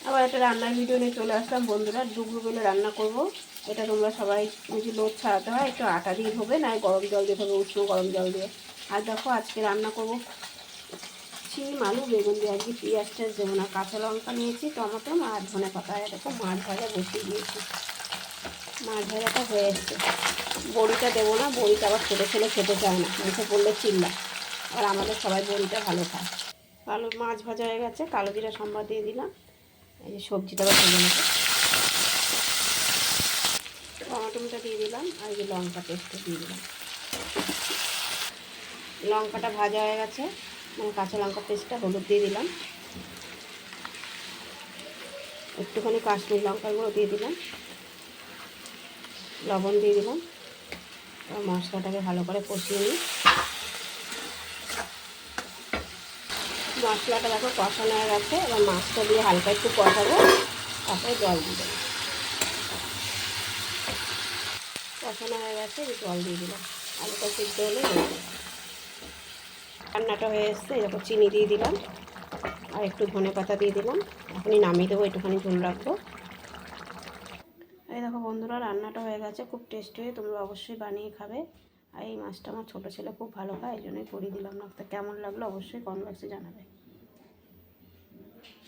আবার একটা রান্নার ভিডিও নিয়ে চলে আসলাম বন্ধুরা। ডুগরু বেলে রান্না করব। এটা তোমরা সবাই যে লোদ ছাড়াতে হয়, একটু আটা দিয়ে ধোবে, না গরম জল দিয়ে ধোবে, উষ্ণ গরম জল দিয়ে। আর দেখো আজকে রান্না করব শিম আলু বেগুন দিয়ে। আজকে পেঁয়াজ টেয়াজ দেবো না, কাঁচা লঙ্কা নিয়েছি, টমেটো আর ধনে পাতা। দেখো মাছ ভাজা বসিয়ে দিয়েছি, মাছ ভাজাটা হয়ে এসছে। বড়িটা দেবো না, বড়িটা আবার ছোটো ছেলে খেতে চায় না, মুখে পড়লে চিল্লা। আর আমাদের সবাই বড়িটা ভালো খায়। কালো মাছ ভাজা হয়ে গেছে, কালো জিরা সম্বাদ দিয়ে দিলাম। এই যে সবজিটা আবার ভেজে নেবো, টমেটোটা দিয়ে দিলাম, আর এই যে লঙ্কা পেস্টটা দিয়ে দিলাম। লঙ্কাটা ভাজা হয়ে গেছে, মানে কাঁচা লঙ্কা পেস্টটা, হলুদ দিয়ে দিলাম, একটুখানি কাশ্মীর লঙ্কার গুঁড়ো দিয়ে দিলাম, লবণ দিয়ে দিলাম। আর মশলাটাকে ভালো করে কষিয়ে নিই। মশলাটা দেখো কষানো হয়ে গেছে, এবার মাছটা দিয়ে হালকা একটু কষাবো, তারপরে জল দিয়ে দেবো। কষানো হয়ে গেছে, জল দিয়ে দিলাম, আলুটা সিদ্ধ হলে রান্নাটা হয়ে এসছে। এরকম চিনি দিয়ে দিলাম, আর একটু ধনে পাতা দিয়ে দিলাম। এখনই নামিয়ে দেবো, একটুখানি ঝোল রাখবো। এই দেখো বন্ধুরা, রান্নাটা হয়ে গেছে, খুব টেস্টি হয়ে, তোমরা অবশ্যই বানিয়ে খাবে। আর এই মাছটা আমার ছোটো ছেলে খুব ভালো খায়, এই জন্যই করিয়ে দিলাম। না তো কেমন লাগলো অবশ্যই কমেন্ট বক্সে জানাবে।